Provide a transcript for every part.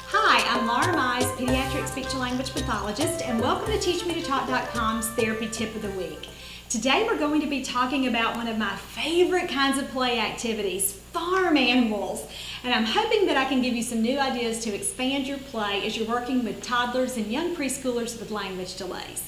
Hi, I'm Laura Mize, pediatric speech-and-language pathologist, and welcome to TeachMeToTalk.com's Therapy Tip of the Week. Today we're going to be talking about one of my favorite kinds of play activities, farm animals. And I'm hoping that I can give you some new ideas to expand your play as you're working with toddlers and young preschoolers with language delays.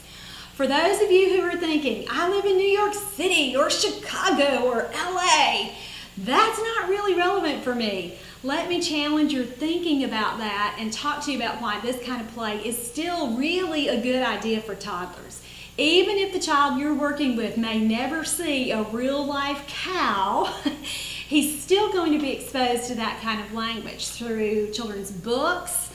For those of you who are thinking, I live in New York City or Chicago or LA, that's not really relevant for me. Let me challenge your thinking about that and talk to you about why this kind of play is still really a good idea for toddlers. Even if the child you're working with may never see a real-life cow, he's still going to be exposed to that kind of language through children's books,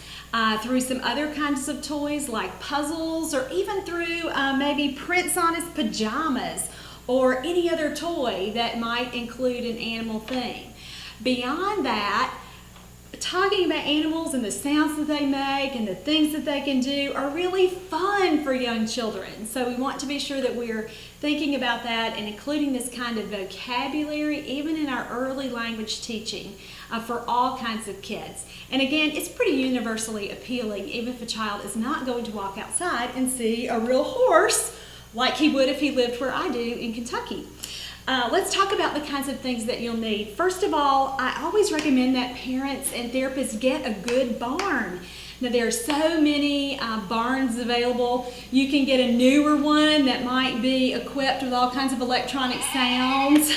through some other kinds of toys like puzzles, or even through maybe prints on his pajamas or any other toy that might include an animal theme. Beyond that, talking about animals and the sounds that they make and the things that they can do are really fun for young children. So we want to be sure that we're thinking about that and including this kind of vocabulary even in our early language teaching for all kinds of kids. And again, it's pretty universally appealing even if a child is not going to walk outside and see a real horse like he would if he lived where I do in Kentucky. Let's talk about the kinds of things that you'll need. First of all, I always recommend that parents and therapists get a good barn. Now, there are so many barns available. You can get a newer one that might be equipped with all kinds of electronic sounds.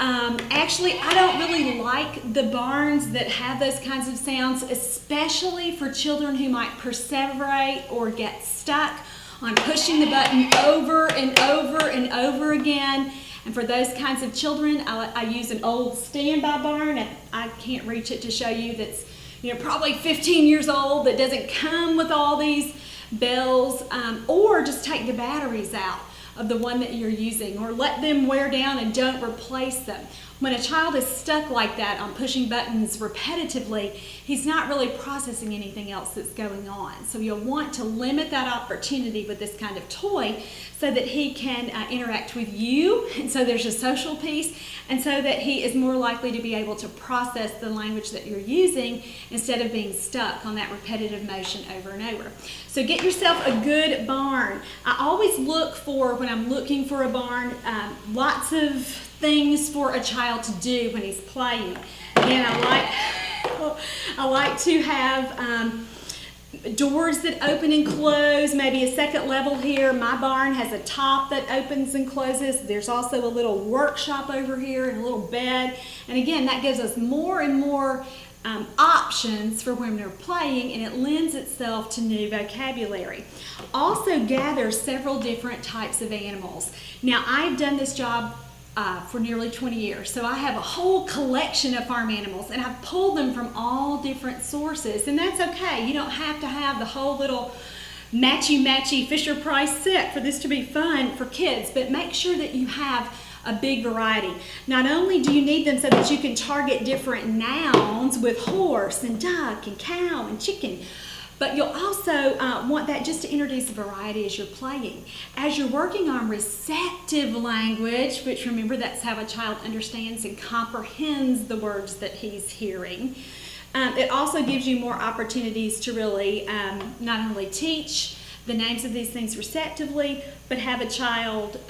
Actually, I don't really like the barns that have those kinds of sounds, especially for children who might perseverate or get stuck on pushing the button over and over and over again. And for those kinds of children, I use an old standby barn. I can't reach it to show you. That's probably 15 years old, that doesn't come with all these bells, or just take the batteries out of the one that you're using, or let them wear down and don't replace them. When a child is stuck like that on pushing buttons repetitively, he's not really processing anything else that's going on. So you'll want to limit that opportunity with this kind of toy so that he can interact with you, and so there's a social piece, and so that he is more likely to be able to process the language that you're using instead of being stuck on that repetitive motion over and over. So get yourself a good barn. I always look for, when I'm looking for a barn, lots of things for a child to do when he's playing. Again, I like to have doors that open and close, maybe a second level here. My barn has a top that opens and closes. There's also a little workshop over here and a little bed. And again, that gives us more and more options for when they're playing, and it lends itself to new vocabulary. Also gather several different types of animals. Now, I've done this job for nearly 20 years. So I have a whole collection of farm animals, and I've pulled them from all different sources, and that's okay. You don't have to have the whole little matchy-matchy Fisher-Price set for this to be fun for kids, but make sure that you have a big variety. Not only do you need them so that you can target different nouns with horse and duck and cow and chicken, but you'll also want that just to introduce variety as you're playing. As you're working on receptive language, which remember that's how a child understands and comprehends the words that he's hearing, it also gives you more opportunities to really not only teach the names of these things receptively, but have a child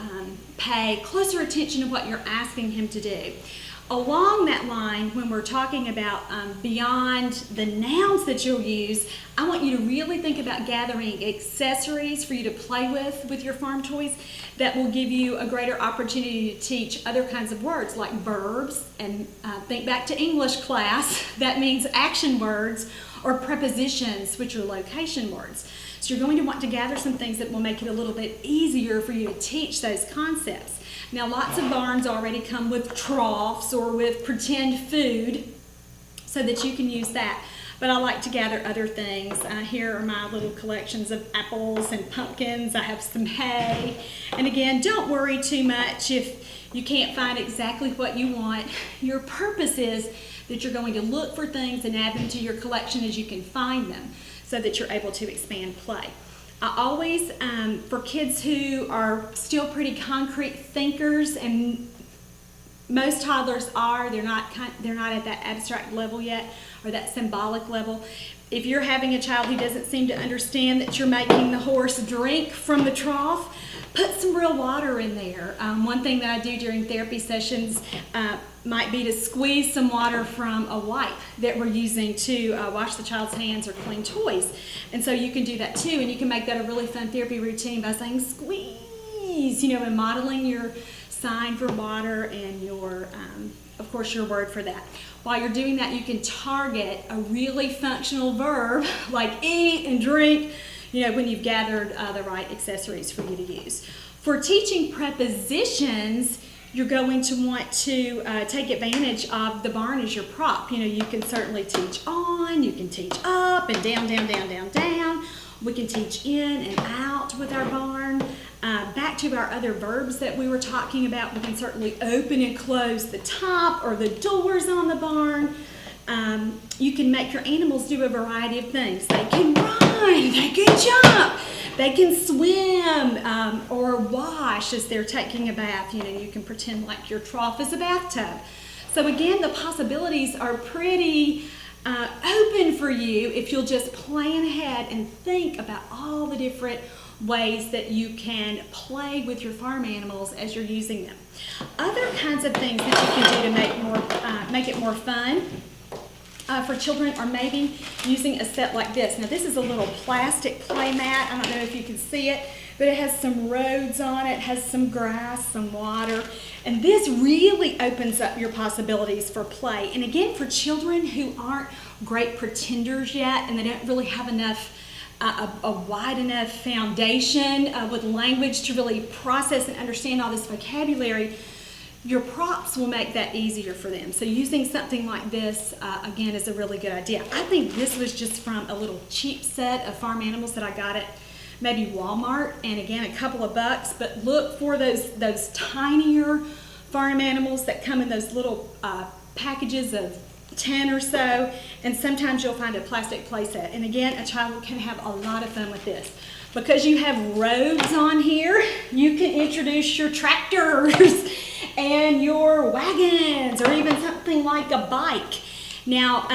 pay closer attention to what you're asking him to do. Along that line, when we're talking about beyond the nouns that you'll use, I want you to really think about gathering accessories for you to play with your farm toys that will give you a greater opportunity to teach other kinds of words like verbs, and think back to English class, that means action words, or prepositions, which are location words. So you're going to want to gather some things that will make it a little bit easier for you to teach those concepts. Now, lots of barns already come with troughs or with pretend food so that you can use that. But I like to gather other things. Here are my little collections of apples and pumpkins. I have some hay. And again, don't worry too much if you can't find exactly what you want. Your purpose is that you're going to look for things and add them to your collection as you can find them so that you're able to expand play. I always, for kids who are still pretty concrete thinkers, and most toddlers are, they're not at that abstract level yet, or that symbolic level. If you're having a child who doesn't seem to understand that you're making the horse drink from the trough, put some real water in there. One thing that I do during therapy sessions might be to squeeze some water from a wipe that we're using to wash the child's hands or clean toys. And so you can do that too, and you can make that a really fun therapy routine by saying squeeze, and modeling your sign for water and your, of course, your word for that. While you're doing that, you can target a really functional verb like eat and drink, when you've gathered the right accessories for you to use. For teaching prepositions, you're going to want to take advantage of the barn as your prop. You can certainly teach on, you can teach up and down, down, down, down, down. We can teach in and out with our barn. Back to our other verbs that we were talking about, we can certainly open and close the top or the doors on the barn. You can make your animals do a variety of things. They can run, they can jump, they can swim or wash as they're taking a bath. You can pretend like your trough is a bathtub. So again, the possibilities are pretty open for you if you'll just plan ahead and think about all the different ways that you can play with your farm animals as you're using them. Other kinds of things that you can do to make it more fun for children are maybe using a set like this. Now this is a little plastic play mat. I don't know if you can see it, but it has some roads on it, has some grass, some water, and this really opens up your possibilities for play. And again, for children who aren't great pretenders yet and they don't really have enough a wide enough foundation with language to really process and understand all this vocabulary, your props will make that easier for them. So using something like this, again, is a really good idea. I think this was just from a little cheap set of farm animals that I got at maybe Walmart, and again, a couple of bucks, but look for those tinier farm animals that come in those little packages of 10 or so, and sometimes you'll find a plastic play set. And again, a child can have a lot of fun with this. Because you have roads on here, you can introduce your tractors and your wagons, or even something like a bike. Now,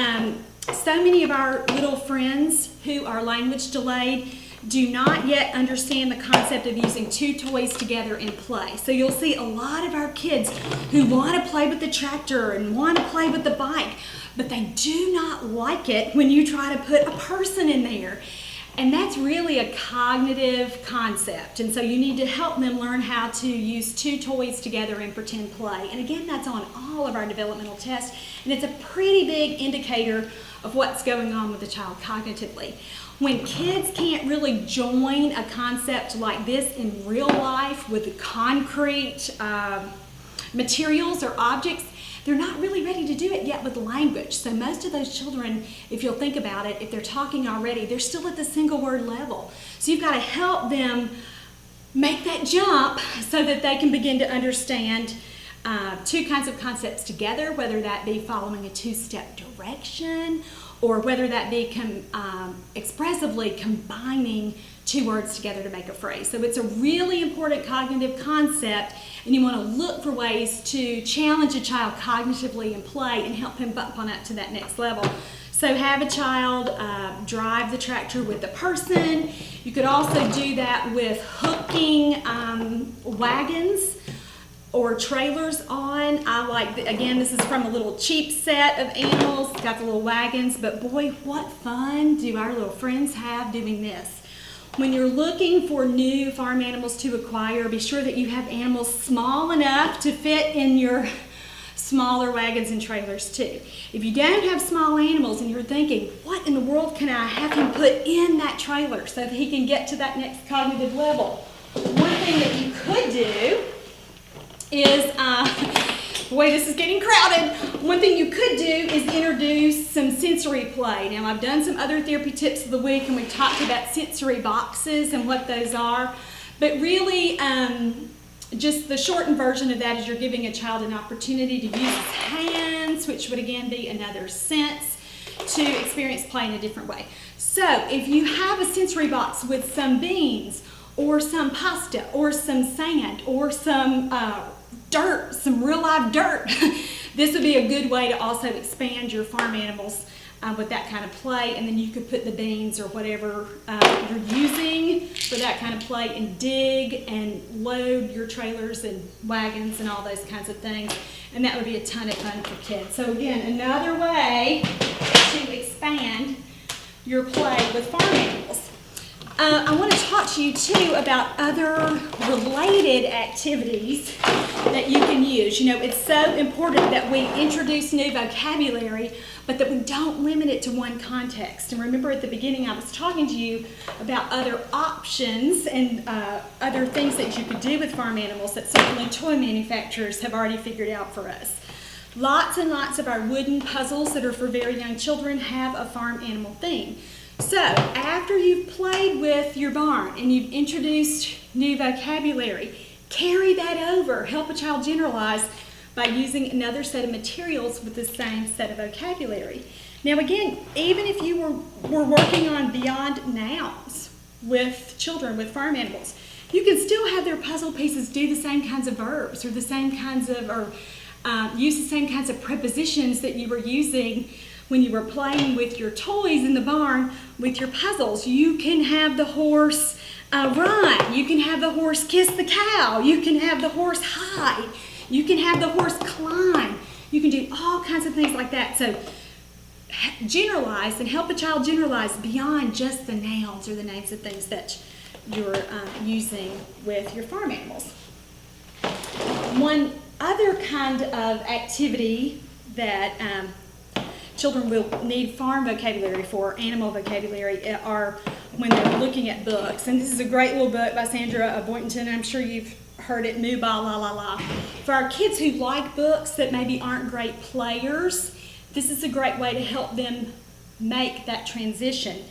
so many of our little friends who are language delayed do not yet understand the concept of using two toys together in play. So you'll see a lot of our kids who want to play with the tractor and want to play with the bike, but they do not like it when you try to put a person in there. And that's really a cognitive concept. And so you need to help them learn how to use two toys together in pretend play. And again, that's on all of our developmental tests. And it's a pretty big indicator of what's going on with the child cognitively. When kids can't really join a concept like this in real life with concrete materials or objects, they're not really ready to do it yet with language. So most of those children, if you'll think about it, if they're talking already, they're still at the single word level. So you've got to help them make that jump so that they can begin to understand two kinds of concepts together, whether that be following a two-step direction or whether that be expressively combining two words together to make a phrase. So it's a really important cognitive concept, and you want to look for ways to challenge a child cognitively in play and help him bump on up to that next level. So have a child drive the tractor with the person. You could also do that with hooking wagons or trailers on. I like, again, this is from a little cheap set of animals. It's got the little wagons, but boy, what fun do our little friends have doing this. When you're looking for new farm animals to acquire, be sure that you have animals small enough to fit in your smaller wagons and trailers too. If you don't have small animals and you're thinking, what in the world can I have him put in that trailer so that he can get to that next cognitive level? One thing that you could do is, boy, this is getting crowded. One thing you could do is introduce some sensory play. Now, I've done some other therapy tips of the week, and we talked about sensory boxes and what those are. But really, just the shortened version of that is you're giving a child an opportunity to use his hands, which would again be another sense, to experience play in a different way. So if you have a sensory box with some beans or some pasta or some sand or some dirt, some real live dirt, this would be a good way to also expand your farm animals with that kind of play. And then you could put the beans or whatever you're using for that kind of play and dig and load your trailers and wagons and all those kinds of things. And that would be a ton of fun for kids. So again, another way to expand your play with farm animals. I want to talk to you too about other related activities that you can use. You know, it's so important that we introduce new vocabulary, but that we don't limit it to one context. And remember at the beginning I was talking to you about other options and other things that you could do with farm animals that certainly toy manufacturers have already figured out for us. Lots and lots of our wooden puzzles that are for very young children have a farm animal theme. So after you've played with your barn and you've introduced new vocabulary, carry that over. Help a child generalize by using another set of materials with the same set of vocabulary. Now again, even if you were working on beyond nouns with children, with farm animals, you can still have their puzzle pieces do the same kinds of verbs or the same kinds of, use the same kinds of prepositions that you were using when you were playing with your toys in the barn with your puzzles. You can have the horse run. You can have the horse kiss the cow. You can have the horse hide. You can have the horse climb. You can do all kinds of things like that. So generalize and help a child generalize beyond just the nouns or the names of things that you're using with your farm animals. One other kind of activity that children will need farm vocabulary for, animal vocabulary, are when they're looking at books. And this is a great little book by Sandra Boynton. I'm sure you've heard it, Moo Ba La La La. For our kids who like books that maybe aren't great players, this is a great way to help them make that transition.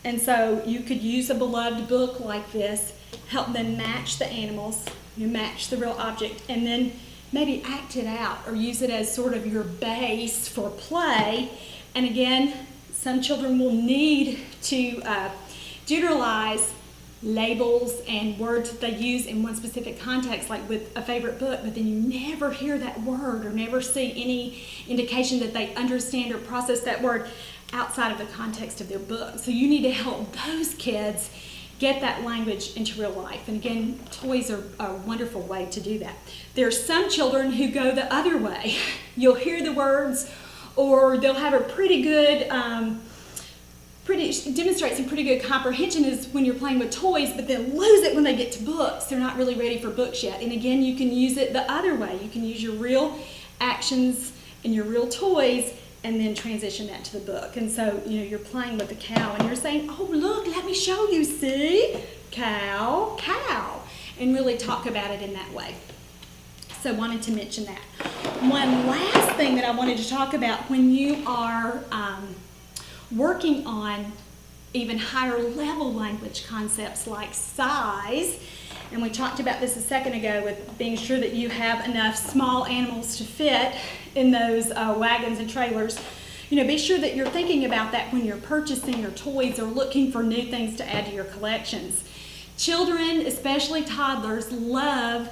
And so you could use a beloved book like this, help them match the animals, you match the real object, and then maybe act it out or use it as sort of your base for play. And again, some children will need to generalize labels and words that they use in one specific context, like with a favorite book, but then you never hear that word or never see any indication that they understand or process that word outside of the context of their book. So you need to help those kids get that language into real life. And again, toys are a wonderful way to do that. There are some children who go the other way. You'll hear the words, or they'll have a pretty good, demonstrate some pretty good comprehension is when you're playing with toys, but then lose it when they get to books. They're not really ready for books yet. And again, you can use it the other way. You can use your real actions and your real toys and then transition that to the book. And so, you know, you're playing with the cow and you're saying, oh, look, let me show you, see? Cow, cow. And really talk about it in that way. So wanted to mention that. One last thing that I wanted to talk about when you are working on even higher level language concepts like size, and we talked about this a second ago with being sure that you have enough small animals to fit in those wagons and trailers. You know, be sure that you're thinking about that when you're purchasing your toys or looking for new things to add to your collections. Children, especially toddlers, love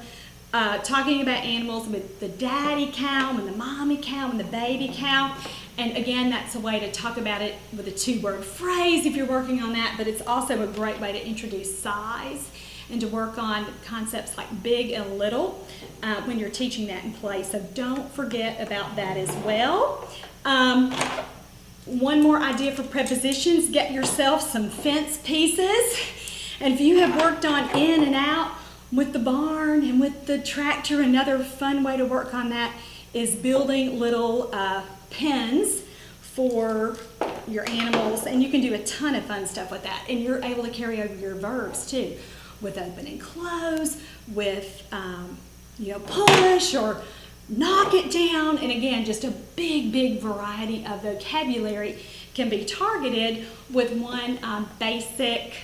talking about animals with the daddy cow and the mommy cow and the baby cow. And again, that's a way to talk about it with a two-word phrase if you're working on that, but it's also a great way to introduce size and to work on concepts like big and little when you're teaching that in play. So don't forget about that as well. One more idea for prepositions: get yourself some fence pieces. And if you have worked on in and out with the barn and with the tractor, another fun way to work on that is building little pens for your animals, and you can do a ton of fun stuff with that. And you're able to carry over your verbs too, with open and close, with push or knock it down. And again, just a big variety of vocabulary can be targeted with one basic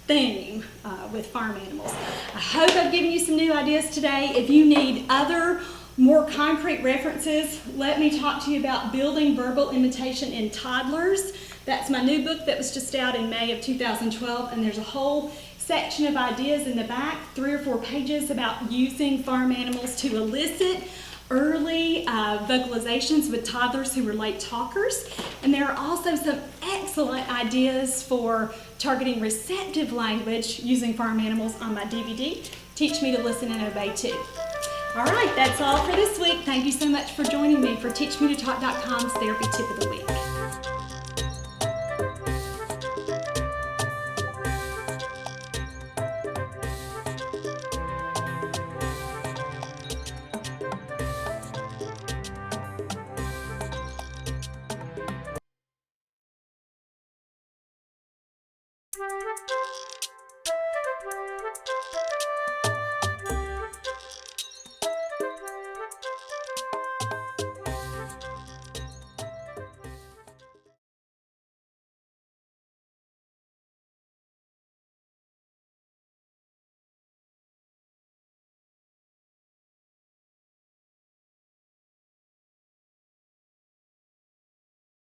theme with farm animals. I hope I've given you some new ideas today. If you need other more concrete references, let me talk to you about building verbal imitation in Toddlers. That's my new book that was just out in May of 2012, and there's a whole section of ideas in the back, 3 or 4 pages about using farm animals to elicit early vocalizations with toddlers who are late talkers. And there are also some excellent ideas for targeting receptive language using farm animals on my DVD, Teach Me to Listen and Obey Too. All right, that's all for this week. Thank you so much for joining me for TeachMeToTalk.com's Therapy Tip of the Week.